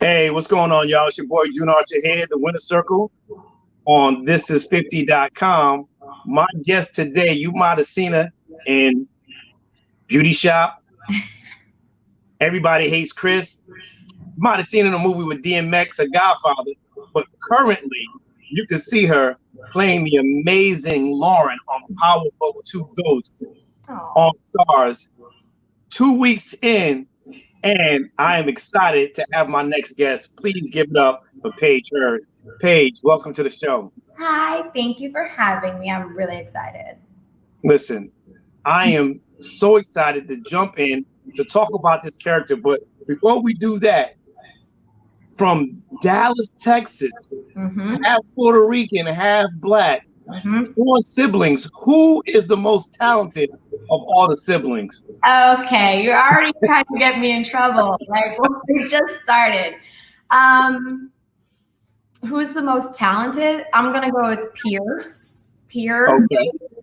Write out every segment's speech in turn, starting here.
Hey, what's going on, y'all? It's your boy June Archer here, the Winner Circle on thisis50.com. My guest today, you might have seen her in Beauty Shop. Everybody Hates Chris. You might have seen her in a movie with DMX, a Godfather. But currently, you can see her playing the amazing Lauren on Powerboat 2 Ghost on Stars. 2 weeks in, and I am excited to have my next guest. Please give it up for Paige Hurd. Paige, welcome to the show. Hi, thank you for having me. I'm really excited. Listen, I am so excited to jump in to talk about this character. But before we do that, from Dallas, Texas, half Puerto Rican, half Black, 4 siblings. Who is the most talented of all the siblings? Okay, you're already trying to get me in trouble. Like, we just started. Who's the most talented? I'm going to go with Pierce. Pierce is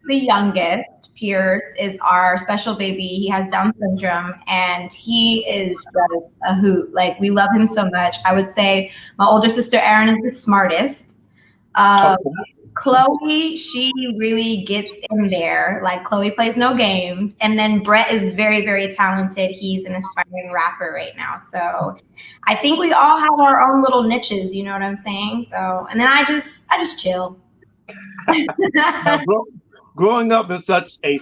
the youngest. Pierce is our special baby. He has Down syndrome, and he is just a hoot. Like, we love him so much. I would say my older sister, Erin, is the smartest. Chloe, she really gets in there. Like, Chloe plays no games. And then Brett is very, very talented. He's an aspiring rapper right now. So I think we all have our own little niches, you know what I'm saying? So, and then I just chill. Now, growing up in such a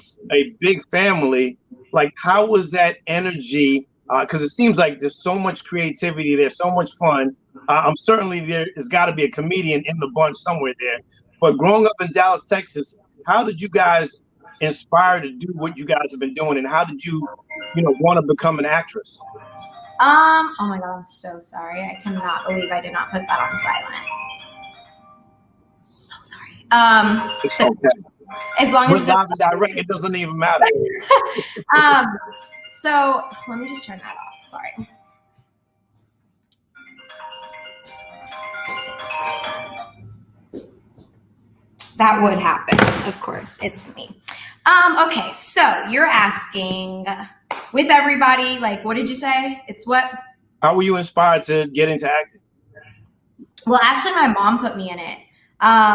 big family, like, how was that energy? Because it seems like there's so much creativity, there's so much fun. I'm certainly there's got to be a comedian in the bunch somewhere there. But growing up in Dallas, Texas, how did you guys inspire to do what you guys have been doing, and how did you want to become an actress? Oh my God, I'm so sorry. I cannot believe I did not put that on silent. So sorry. It's okay. As long as it's not direct, it doesn't even matter. So let me just turn that off. Sorry. That would happen, of course. It's me. Okay, so you're asking with everybody, like, what did you say? It's what? How were you inspired to get into acting? Well, actually, my mom put me in it.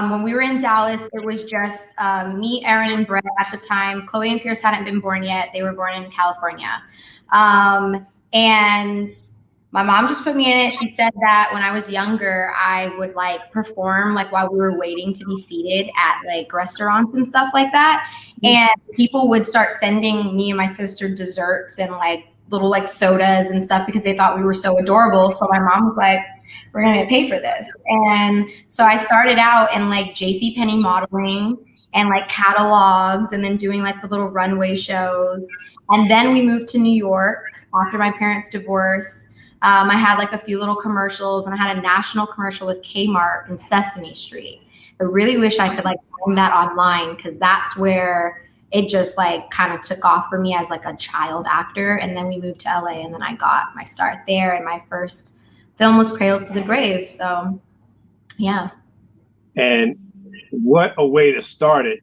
When we were in Dallas, it was just me, Erin, and Brett at the time. Chloe and Pierce hadn't been born yet. They were born in California. And my mom just put me in it. She said that when I was younger, I would like perform like while we were waiting to be seated at like restaurants and stuff like that. And people would start sending me and my sister desserts and like little like sodas and stuff because they thought we were so adorable. So my mom was like, we're going to get paid for this. And so I started out in like JCPenney modeling and like catalogs and then doing like the little runway shows. And then we moved to New York after my parents divorced. I had like a few little commercials, and I had a national commercial with Kmart in Sesame Street. I really wish I could like find that online because that's where it just like kind of took off for me as like a child actor. And then we moved to LA, and then I got my start there, and my first film was Cradle to the Grave. So yeah. And what a way to start it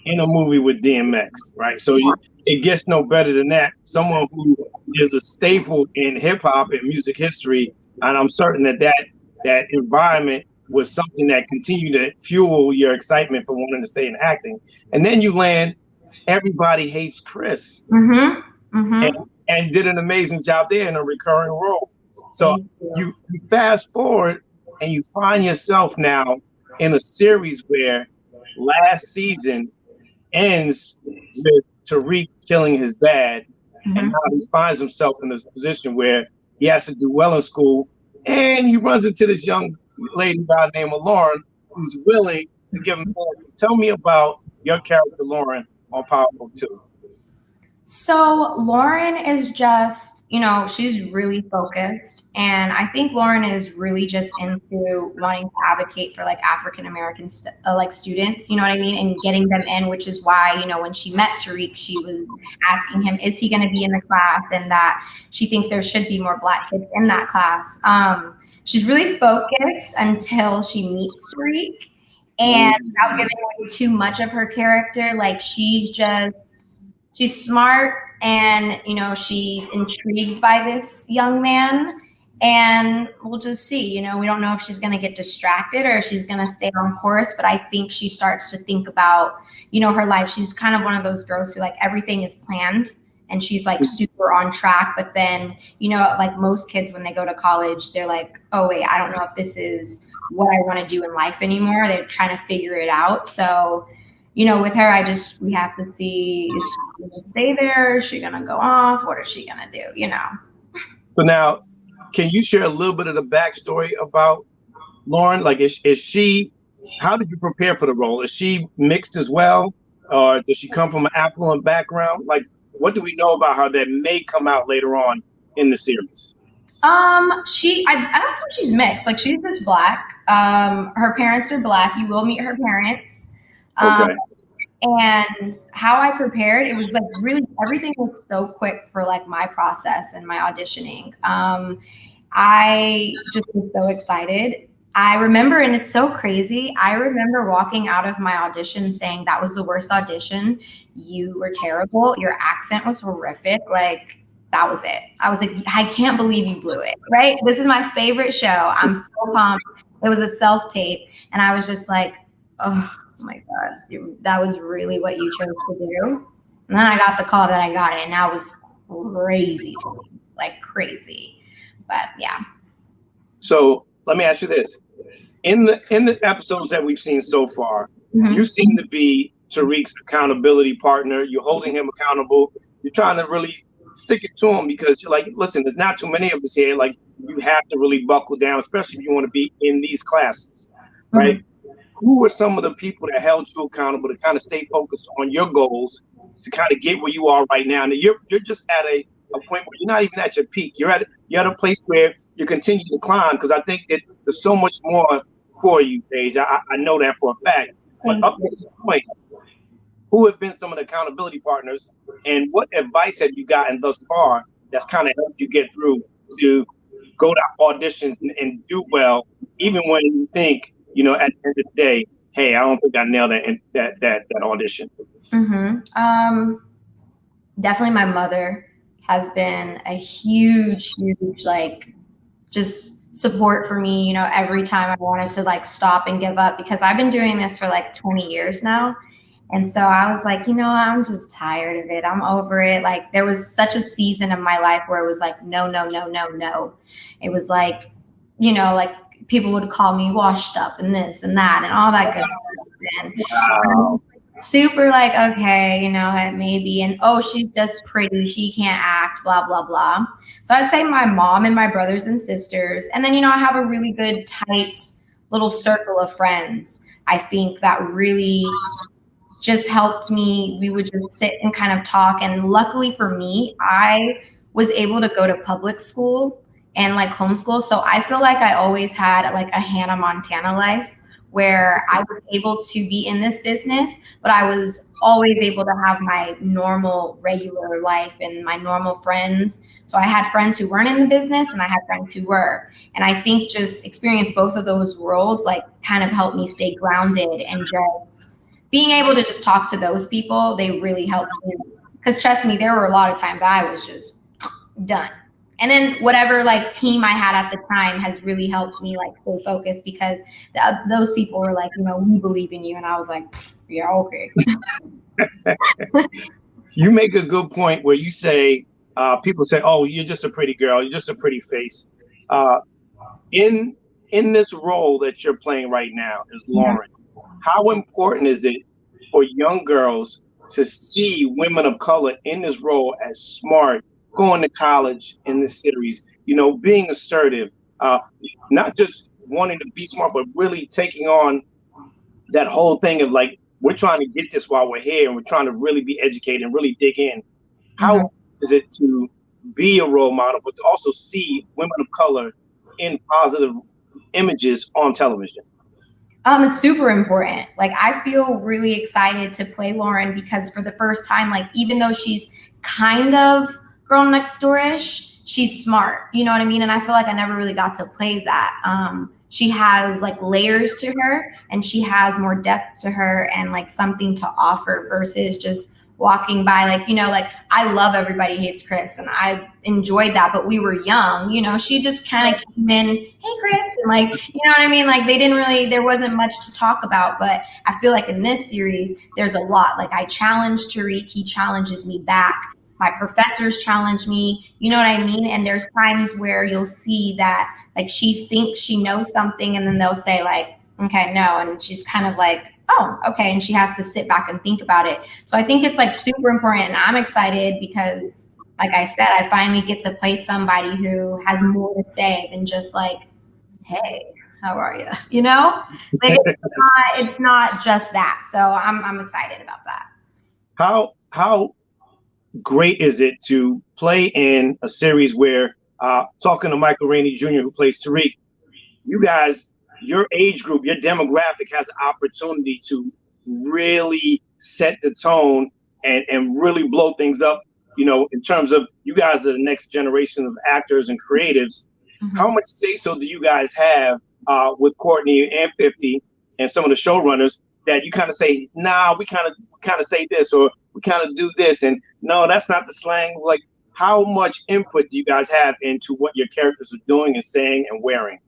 in a movie with DMX, right? So it gets no better than that. Someone who is a staple in hip hop and music history, and I'm certain that environment was something that continued to fuel your excitement for wanting to stay in acting. And then you land Everybody Hates Chris, and did an amazing job there in a recurring role. So you fast forward and you find yourself now in a series where last season ends with Tariq killing his dad, and now he finds himself in this position where he has to do well in school, and he runs into this young lady by the name of Lauren who's willing to give him more. Tell me about your character, Lauren, on Powerboat 2. So Lauren is just, she's really focused. And I think Lauren is really just into wanting to advocate for like African-American like students, you know what I mean? And getting them in, which is why, when she met Tariq, she was asking him, is he going to be in the class? And that she thinks there should be more Black kids in that class. She's really focused until she meets Tariq. And without giving away too much of her character, like she's smart and, she's intrigued by this young man. And we'll just see, you know, we don't know if she's going to get distracted or if she's going to stay on course. But I think she starts to think about, you know, her life. She's kind of one of those girls who like everything is planned and she's like super on track. But then, you know, like most kids, when they go to college, they're like, oh, wait, I don't know if this is what I want to do in life anymore. They're trying to figure it out. So, you know, with her, we have to see, is she going to stay there? Is she going to go off? What is she going to do? You know? So now, can you share a little bit of the backstory about Lauren? Like, is she, how did you prepare for the role? Is she mixed as well? Or does she come from an affluent background? Like, what do we know about her that may come out later on in the series? I don't think she's mixed. Like she's just black. Her parents are black. You will meet her parents. Okay. And how I prepared, it was like really, everything was so quick for like my process and my auditioning. I just was so excited. I remember, and it's so crazy, I remember walking out of my audition saying that was the worst audition. You were terrible. Your accent was horrific. Like, that was it. I was like, I can't believe you blew it, right? This is my favorite show. I'm so pumped. It was a self-tape. And I was just like, oh my God, that was really what you chose to do. And then I got the call that I got it, and that was crazy to me, like crazy. But yeah. So let me ask you this: in the episodes that we've seen so far, you seem to be Tariq's accountability partner. You're holding him accountable. You're trying to really stick it to him because you're like, listen, there's not too many of us here. Like, you have to really buckle down, especially if you want to be in these classes, right? Who are some of the people that held you accountable to kind of stay focused on your goals, to kind of get where you are right now? And you're just at a point where you're not even at your peak. You're at a place where you continue to climb, because I think that there's so much more for you, Paige. I know that for a fact. But up to this point, who have been some of the accountability partners, and what advice have you gotten thus far that's kind of helped you get through to go to auditions and do well, even when you think, you know, at the end of the day, hey, I don't think I nailed that audition? Definitely my mother has been a huge, like, just support for me, you know, every time I wanted to like stop and give up, because I've been doing this for like 20 years now. And so I was like, you know, I'm just tired of it. I'm over it. Like, there was such a season of my life where it was like, no, no, no, no, no. It was like, you know, like people would call me washed up and this and that and all that good stuff. And super like, okay, you know, maybe, and oh, she's just pretty, she can't act, blah, blah, blah. So I'd say my mom and my brothers and sisters. And then, you know, I have a really good, tight little circle of friends, I think, that really just helped me. We would just sit and kind of talk. And luckily for me, I was able to go to public school and like homeschool. So I feel like I always had like a Hannah Montana life, where I was able to be in this business, but I was always able to have my normal, regular life and my normal friends. So I had friends who weren't in the business and I had friends who were. And I think just experience both of those worlds, like, kind of helped me stay grounded, and just being able to just talk to those people, they really helped me. Because trust me, there were a lot of times I was just done. And then whatever like team I had at the time has really helped me like stay focused, because those people were like, you know, we believe in you. And I was like, yeah, okay. You make a good point where you say, people say, oh, you're just a pretty girl, you're just a pretty face. In this role that you're playing right now as Lauren, how important is it for young girls to see women of color in this role as smart, going to college in this series, you know, being assertive, not just wanting to be smart, but really taking on that whole thing of like, we're trying to get this while we're here, and we're trying to really be educated and really dig in. How is it to be a role model, but to also see women of color in positive images on television? It's super important. Like, I feel really excited to play Lauren, because for the first time, like, even though she's kind of girl next door-ish, she's smart, you know what I mean? And I feel like I never really got to play that. She has like layers to her, and she has more depth to her, and like something to offer, versus just walking by, like, like I love Everybody Hates Chris and I enjoyed that, but we were young, she just kind of came in, hey Chris, and like, you know what I mean? Like there wasn't much to talk about, but I feel like in this series, there's a lot. Like I challenged Tariq, he challenges me back. My professors challenge me, you know what I mean? And there's times where you'll see that like she thinks she knows something and then they'll say like, okay, no. And she's kind of like, oh, okay. And she has to sit back and think about it. So I think it's like super important. And I'm excited because like I said, I finally get to play somebody who has more to say than just like, hey, how are you? Like it's not just that. So I'm excited about that. How great is it to play in a series where, talking to Michael Rainey Jr., who plays Tariq, you guys, your age group, your demographic has an opportunity to really set the tone and really blow things up, in terms of you guys are the next generation of actors and creatives. Mm-hmm. How much say-so do you guys have with Courtney and 50 and some of the showrunners that you kind of say, nah, we kind of say this, or we kind of do this, and no, that's not the slang. Like, how much input do you guys have into what your characters are doing and saying and wearing?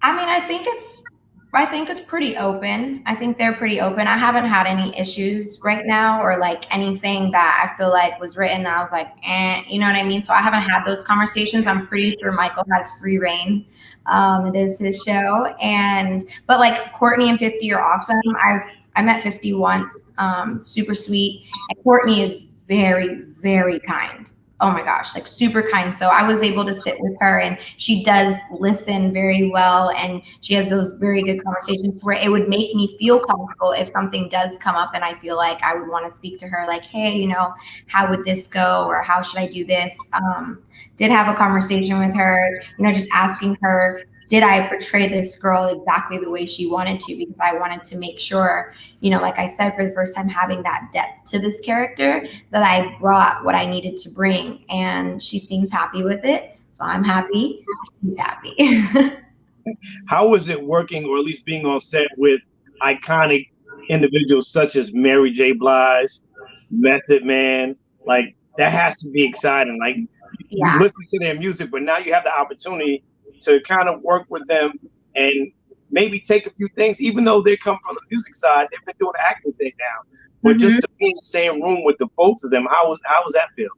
I mean, I think it's pretty open. I think they're pretty open. I haven't had any issues right now or like anything that I feel like was written that I was like, you know what I mean? So I haven't had those conversations. I'm pretty sure Michael has free reign. It is his show. But like Courtney and 50 are awesome. I met 50 once, super sweet. And Courtney is very, very kind. Oh my gosh, like super kind. So I was able to sit with her and she does listen very well. And she has those very good conversations where it would make me feel comfortable if something does come up and I feel like I would want to speak to her like, hey, how would this go? Or how should I do this? Did have a conversation with her, just asking her, did I portray this girl exactly the way she wanted to? Because I wanted to make sure, like I said, for the first time, having that depth to this character, that I brought what I needed to bring. And she seems happy with it. So I'm happy. She's happy. How was it working, or at least being on set with iconic individuals such as Mary J. Blige, Method Man? Like, that has to be exciting. Like, you listen to their music, but now you have the opportunity to kind of work with them and maybe take a few things, even though they come from the music side, they've been doing the acting thing now. But just to be in the same room with the both of them, how was that feel?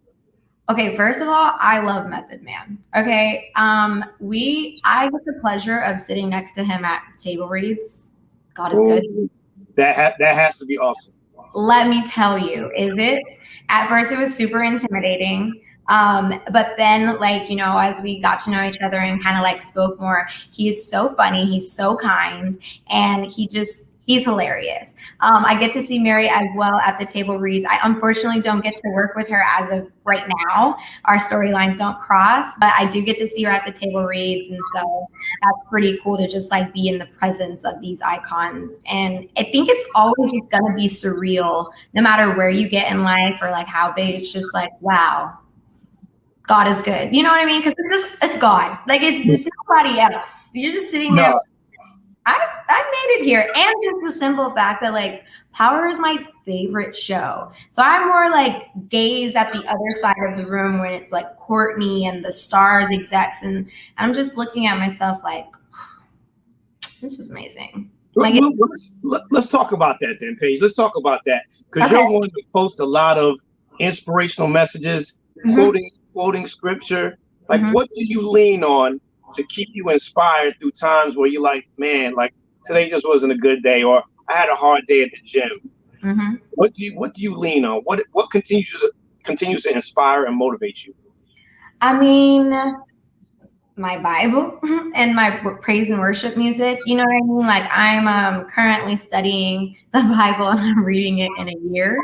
Okay, first of all, I love Method Man. Okay, I get the pleasure of sitting next to him at table reads. God is good. That has to be awesome. Let me tell you, is it? At first, it was super intimidating. But then like, as we got to know each other and kind of like spoke more, he's so funny. He's so kind. And he's hilarious. I get to see Mary as well at the table reads. I unfortunately don't get to work with her as of right now. Our storylines don't cross, but I do get to see her at the table reads. And so that's pretty cool to just like be in the presence of these icons. And I think it's always just going to be surreal, no matter where you get in life or like how big. It's just like, wow. God is good. You know what I mean? Because it's God. Like it's nobody else. You're just sitting there. I made it here. And just the simple fact that like Power is my favorite show. So I more like gaze at the other side of the room when it's like Courtney and the stars execs. And I'm just looking at myself like, this is amazing. Like, let's talk about that then, Paige. Let's talk about that. Because you're one to post a lot of inspirational messages, quoting scripture. Like, what do you lean on to keep you inspired through times where you're like, man, like today just wasn't a good day, or I had a hard day at the gym? What do you lean on? What continues to inspire and motivate you? I mean, my Bible and my praise and worship music. You know what I mean? Like I'm currently studying the Bible and I'm reading it in a year.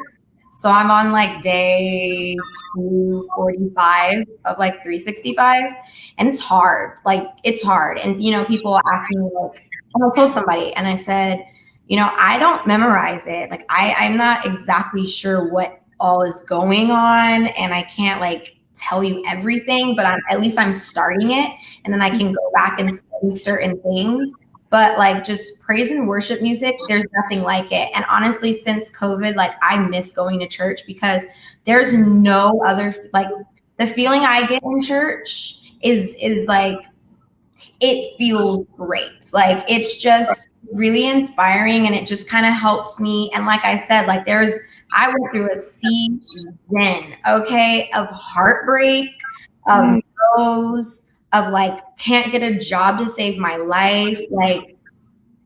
So I'm on like day 245 of like 365, and it's hard. Like it's hard. And people ask me like, and I told somebody and I said, I don't memorize it. Like I'm not exactly sure what all is going on, and I can't like tell you everything, but at least I'm starting it, and then I can go back and study certain things. but like just praise and worship music, there's nothing like it. And honestly, since COVID, like I miss going to church because there's no other, like the feeling I get in church is like, it feels great. Like it's just really inspiring and it just kind of helps me. And like I said, like I went through a season, okay, of heartbreak, of no's, of like can't get a job to save my life. Like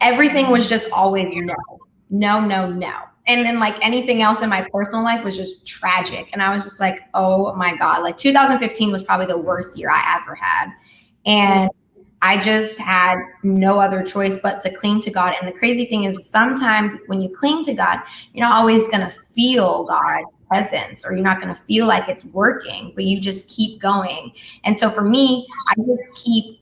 everything was just always no, no, no, no. And then like anything else in my personal life was just tragic. And I was just like, oh my God, like 2015 was probably the worst year I ever had. And I just had no other choice but to cling to God. And the crazy thing is sometimes when you cling to God, you're not always going to feel God's presence, or you're not going to feel like it's working, but you just keep going. And so for me, I just keep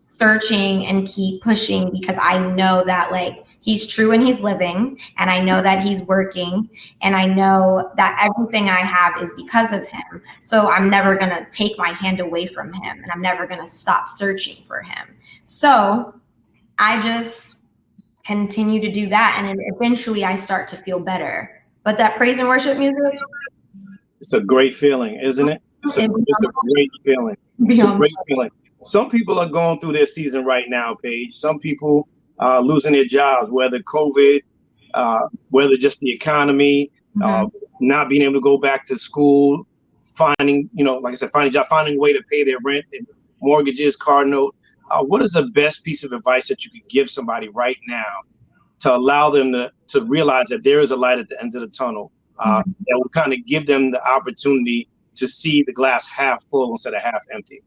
searching and keep pushing because I know that like he's true and he's living, and I know that he's working, and I know that everything I have is because of him. So I'm never going to take my hand away from him, and I'm never going to stop searching for him. So I just continue to do that, and then eventually I start to feel better. But that praise and worship music, it's a great feeling, isn't it? It's a great feeling. It's a great feeling. Some people are going through their season right now, Paige. Some people losing their jobs, whether COVID, whether just the economy, not being able to go back to school, finding, like I said, finding a job, finding a way to pay their rent and mortgages, car note. What is the best piece of advice that you could give somebody right now to allow them to realize that there is a light at the end of the tunnel, that will kind of give them the opportunity to see the glass half full instead of half empty?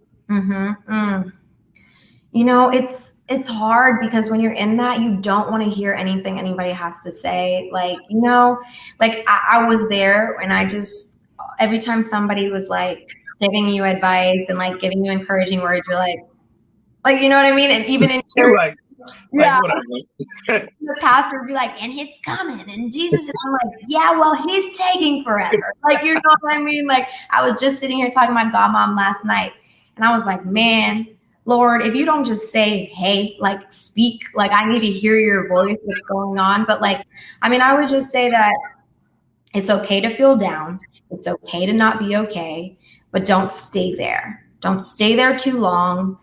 It's hard because when you're in that, you don't want to hear anything anybody has to say. Like, I was there, and I just, every time somebody was like giving you advice and like giving you encouraging words, you're like, you know what I mean? And even in church, the pastor would be like, and it's coming, and Jesus, and I'm like, yeah, well, he's taking forever. You know what I mean? Like, I was just sitting here talking to my godmom last night, and I was like, man, Lord, if you don't just say, hey, like speak, like I need to hear your voice, what's going on. But I would just say that it's okay to feel down. It's okay to not be okay, but don't stay there. Don't stay there too long.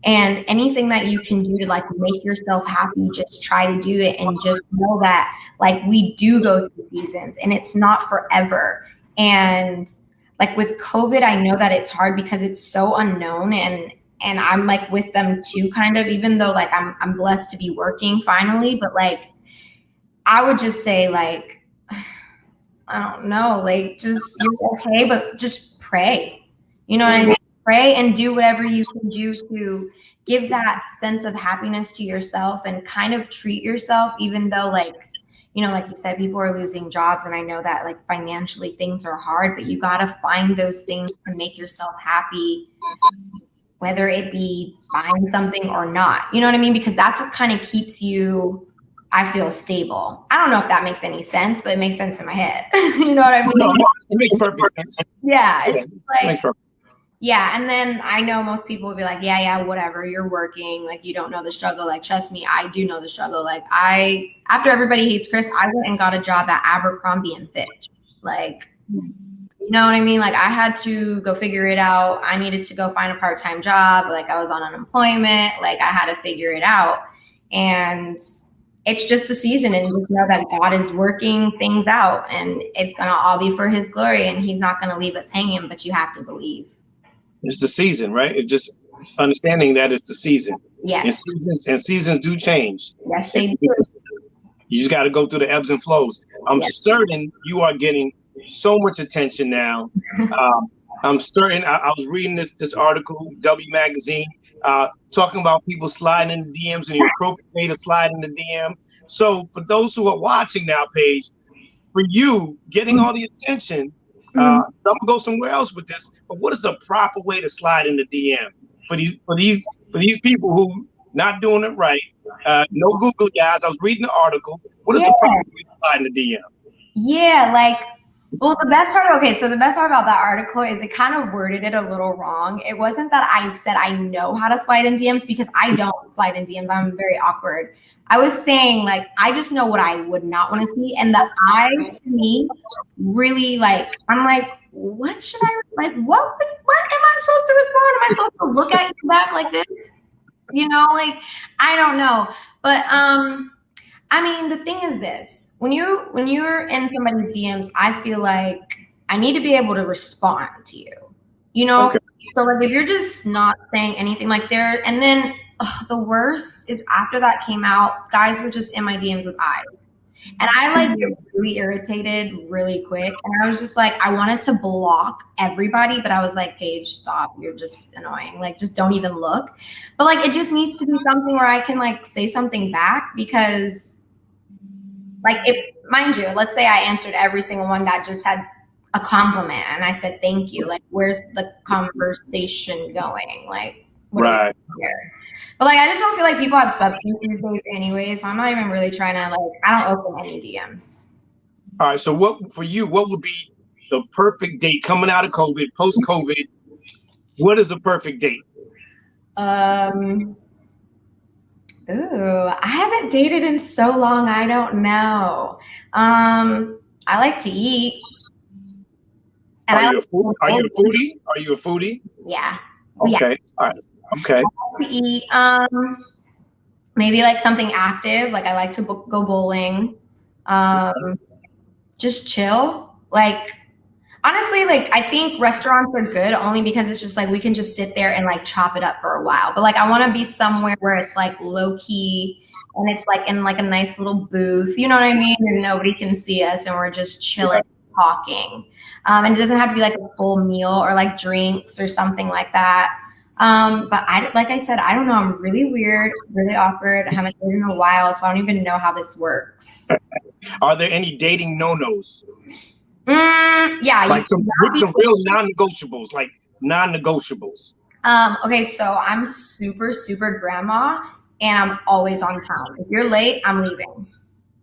And anything that you can do to make yourself happy, just try to do it, and just know that we do go through seasons and it's not forever. And with COVID, I know that it's hard because it's so unknown, and I'm with them too, kind of, even though I'm blessed to be working finally, but I would just say I don't know, just you're okay, but just pray. You know what I mean? Pray and do whatever you can do to give that sense of happiness to yourself and kind of treat yourself, even though like you said, people are losing jobs, and I know that financially things are hard, but you got to find those things to make yourself happy, whether it be buying something or not. You know what I mean? Because that's what kind of keeps you, I feel, stable. I don't know if that makes any sense, but it makes sense in my head. You know what I mean? No, it makes perfect sense. Yeah. It's yeah. And then I know most people will be like, yeah, whatever, you're working. You don't know the struggle. Trust me, I do know the struggle. After Everybody Hates Chris, I went and got a job at Abercrombie and Fitch. You know what I mean? I had to go figure it out. I needed to go find a part-time job. I was on unemployment. I had to figure it out. And it's just a season, and just know that God is working things out, and it's going to all be for his glory, and he's not going to leave us hanging, but you have to believe. It's the season, right? It's just understanding that it's the season. Yes. And seasons do change. Yes, they do. You just got to go through the ebbs and flows. I'm certain you are getting so much attention now. I'm certain. I was reading this article, W Magazine, talking about people sliding in the DMs and the appropriate way to slide in the DM. So for those who are watching now, Paige, for you getting all the attention, I'm gonna go somewhere else with this. But what is the proper way to slide in the DM for these people who not doing it right? No Google guys. I was reading the article. What is the proper way to slide in the DM? Yeah, Well, the best part about that article is it kind of worded it a little wrong. It wasn't that I said I know how to slide in DMs, because I don't slide in DMs. I'm very awkward. I was saying, like, I just know what I would not want to see. And the eyes, to me, really, like, I'm like, what should I, like, what am I supposed to respond? Am I supposed to look at you back like this? Like, I don't know. But I mean, the thing is this: when you're in somebody's DMs, I feel like I need to be able to respond to you. Okay. So like if you're just not saying anything, like there, and then the worst is after that came out, guys were just in my DMs with eyes. And I like get really irritated really quick. And I was just like, I wanted to block everybody, but I was like, Paige, stop. You're just annoying. Like, just don't even look. But like, it just needs to be something where I can like say something back, because like, if, mind you, let's say I answered every single one that just had a compliment and I said, thank you. Like, where's the conversation going? Like, what are we Right. doing here? But like, I just don't feel like people have substance these days anyway. So I'm not even really trying to like, I don't open any DMs. All right. So what would be the perfect date coming out of COVID, post COVID? What is a perfect date? I haven't dated in so long. I don't know. I like to eat. And Are you a foodie? Are you a foodie? Yeah. Okay. All right. Okay. I like to eat. Maybe like something active. Like I like to go bowling. Just chill. Like, honestly, like I think restaurants are good only because it's just like we can just sit there and like chop it up for a while. But like I want to be somewhere where it's like low key and it's like in like a nice little booth. You know what I mean? And nobody can see us and we're just chilling, talking. And it doesn't have to be like a full meal or like drinks or something like that. But like I said, I don't know. I'm really weird, really awkward. I haven't dated in a while, so I don't even know how this works. Are there any dating no-nos? Yeah. Like some real non-negotiables, like non-negotiables. Okay, so I'm super, super grandma and I'm always on time. If you're late, I'm leaving.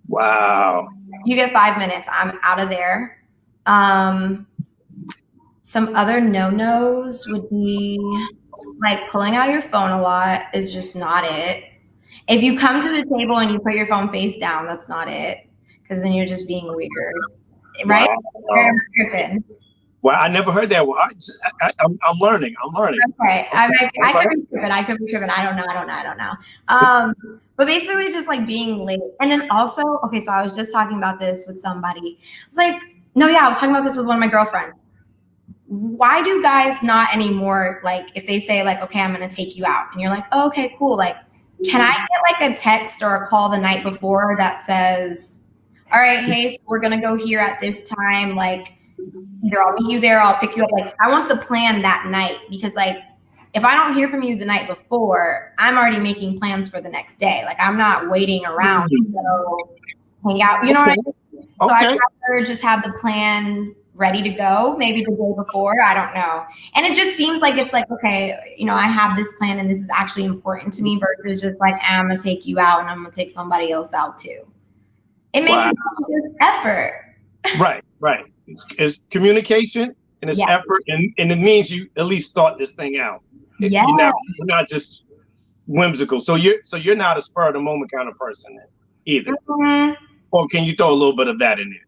Wow. You get 5 minutes, I'm out of there. Some other no-nos would be like pulling out your phone a lot is just not it. If you come to the table and you put your phone face down, that's not it. Because then you're just being weird. Right? Wow. Tripping. Well, I never heard that one. I'm learning. I'm learning. Okay. I could be tripping. I don't know. But basically just like being late. And then also, okay, so I was just talking about this with somebody. It's like, no, yeah, I was talking about this with one of my girlfriends. Why do guys not anymore, like if they say like, okay, I'm going to take you out and you're like, oh, okay, cool. Like, can I get like a text or a call the night before that says, all right, hey, so we're going to go here at this time. Like, either I'll meet you there, or I'll pick you up. Like, I want the plan that night, because like, if I don't hear from you the night before, I'm already making plans for the next day. Like, I'm not waiting around to go hang out. You know what I mean? So I'd rather just have the plan ready to go, maybe the day before. I don't know. And it just seems like it's like, okay, I have this plan and this is actually important to me, versus just like, I'm going to take you out and I'm going to take somebody else out too. It makes it just effort. Right. It's communication and it's effort, and it means you at least thought this thing out. Yeah. You're not just whimsical. So you're not a spur of the moment kind of person either. Mm-hmm. Or can you throw a little bit of that in there?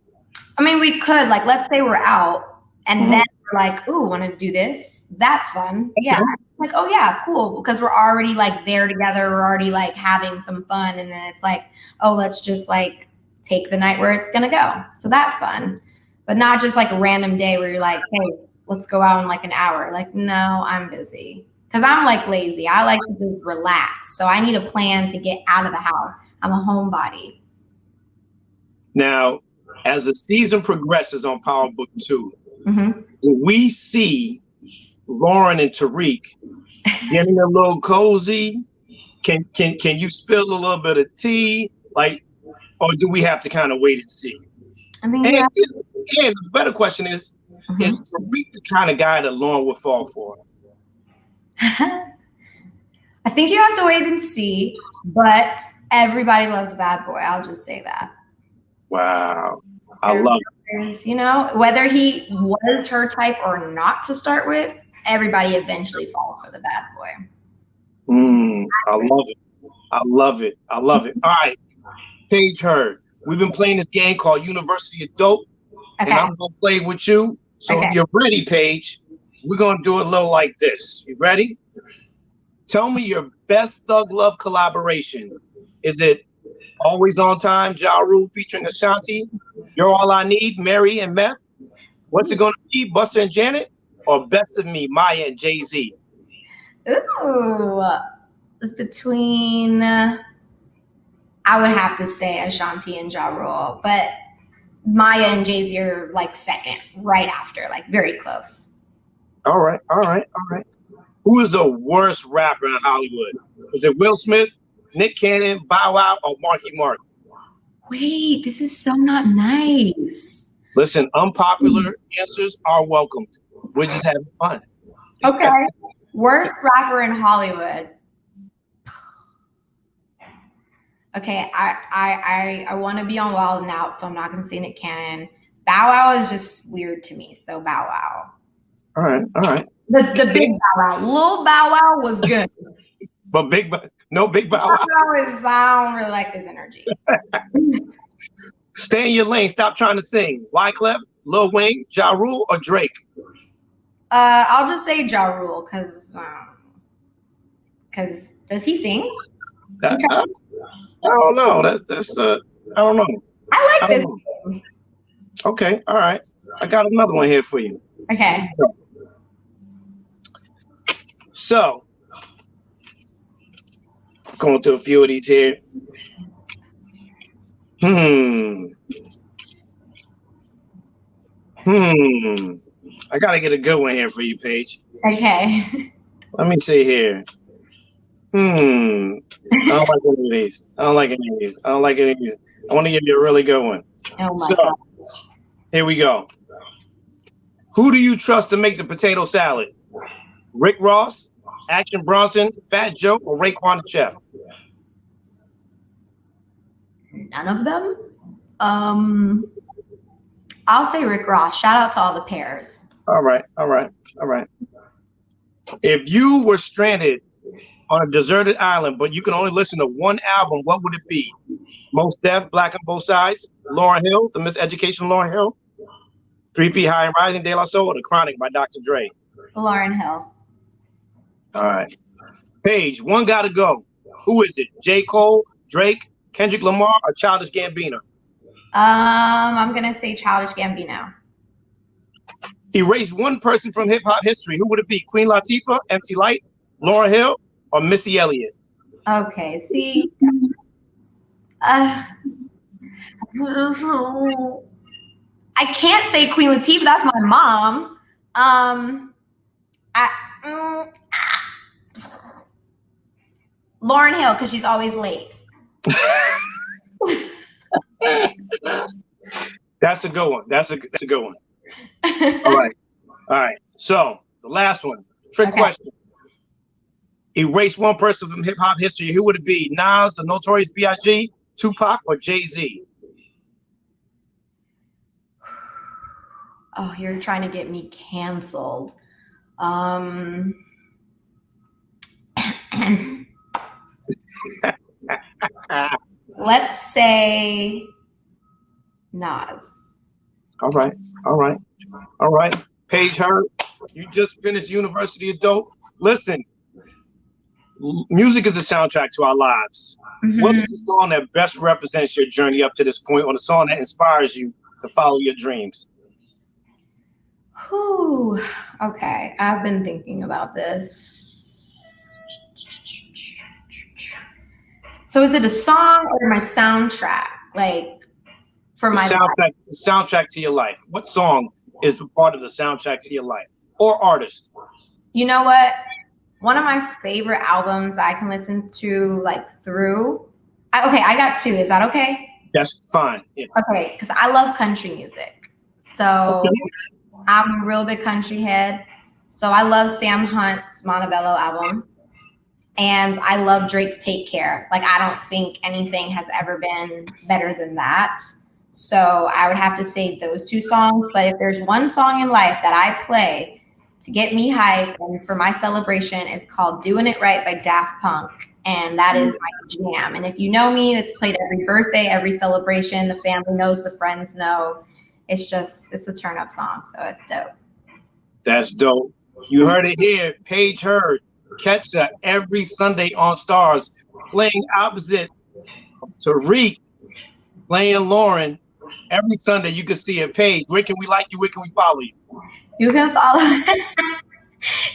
I mean, we could, like, let's say we're out and then we're like, ooh, want to do this? That's fun. Yeah. Like, oh yeah, cool. Because we're already like there together. We're already like having some fun. And then it's like, oh, let's just like take the night where it's going to go. So that's fun. But not just like a random day where you're like, hey, let's go out in like an hour. Like, no, I'm busy. Because I'm like lazy. I like to just relax. So I need a plan to get out of the house. I'm a homebody. Now, as the season progresses on Power Book 2, we see Lauren and Tariq getting a little cozy. Can you spill a little bit of tea? Like, or do we have to kind of wait and see? I mean, and the better question is Tariq the kind of guy that Lauren would fall for? I think you have to wait and see, but everybody loves a bad boy. I'll just say that. Wow. I love You know, whether he was her type or not to start with, everybody eventually falls for the bad boy. I love it. I love it. I love it. All right, Paige Hurd. We've been playing this game called University Adult, and I'm going to play with you. So if you're ready, Paige, we're going to do it a little like this. You ready? Tell me your best Thug Love collaboration. Is it Always on Time, Ja Rule featuring Ashanti? You're All I Need, Mary and Meth? What's it going to be, Buster and Janet? Or Best of Me, Maya and Jay-Z? Ooh, it's between, I would have to say Ashanti and Ja Rule, but Maya and Jay-Z are like second, right after, like very close. All right. Who is the worst rapper in Hollywood? Is it Will Smith, Nick Cannon, Bow Wow, or Marky Mark? Wait, this is so not nice. Listen, unpopular answers are welcomed. We're just having fun. Okay. Worst rapper in Hollywood. Okay, I want to be on Wild 'N Out, so I'm not going to say Nick Cannon. Bow Wow is just weird to me, so Bow Wow. All right. The big Bow Wow. Lil Bow Wow was good. But no Big Bow Wow. I don't really like his energy. Stay in your lane. Stop trying to sing. Wyclef, Lil Wayne, Ja Rule, or Drake? I'll just say Ja Rule because does he sing? I don't know. That's I don't know. I like this. Okay, all right. I got another one here for you. Okay. So, going through a few of these here. I gotta get a good one here for you, Paige. Okay. Let me see here. I don't like any of these. I want to give you a really good one. Oh my God. Here we go. Who do you trust to make the potato salad? Rick Ross, Action Bronson, Fat Joe, or Raekwon the Chef? None of them. I'll say Rick Ross. Shout out to all the pairs. All right. If you were stranded on a deserted island, but you can only listen to one album, what would it be? Most Def, Black on Both Sides, Lauryn Hill, The Miseducation of Lauryn Hill, 3 Feet High and Rising, De La Soul, or The Chronic by Dr. Dre? Lauryn Hill. All right. Paige, one gotta go. Who is it? J. Cole, Drake, Kendrick Lamar, or Childish Gambino? I'm gonna say Childish Gambino. Erase one person from hip hop history. Who would it be? Queen Latifah, MC Lyte, Lauryn Hill, or Missy Elliott? Okay, see. I can't say Queen Latifah. That's my mom. Lauryn Hill, because she's always late. That's a good one. That's a good one. All right. So the last one, trick question. Erase one person from hip hop history. Who would it be? Nas, the Notorious B.I.G., Tupac, or Jay-Z? Oh, you're trying to get me canceled. Let's say Nas. All right. Paige Hurd, you just finished University Adult. Listen, music is a soundtrack to our lives. What is the song that best represents your journey up to this point, or the song that inspires you to follow your dreams? Whew. Okay, I've been thinking about this. So is it a song or my soundtrack? Like for my soundtrack, soundtrack to your life. What song is the part of the soundtrack to your life, or artist? You know what? One of my favorite albums that I can listen to like through. I got two. Is that okay? That's fine. Yeah. Okay, because I love country music. So I'm a real big country head. So I love Sam Hunt's Montebello album. And I love Drake's Take Care. Like, I don't think anything has ever been better than that. So I would have to say those two songs. But if there's one song in life that I play to get me hyped and for my celebration, it's called Doing It Right by Daft Punk. And that is my jam. And if you know me, it's played every birthday, every celebration. The family knows, the friends know. It's a turn up song. So it's dope. That's dope. You heard it here. Paige Hurd. Catch her every Sunday on Stars, playing opposite Tariq, playing Lauren. Every Sunday you can see her. Paige, where can we like you? Where can we follow you? You can follow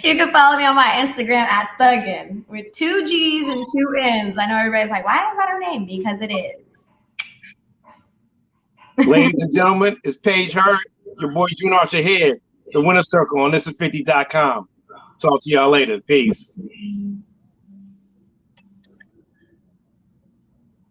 You can follow me on my Instagram at Thuggin with 2 G's and 2 N's. I know everybody's like, why is that her name? Because it is. Ladies and gentlemen, it's Paige Hurd, your boy June Archer here, the Winner Circle on this50.com. Talk to y'all later. Peace.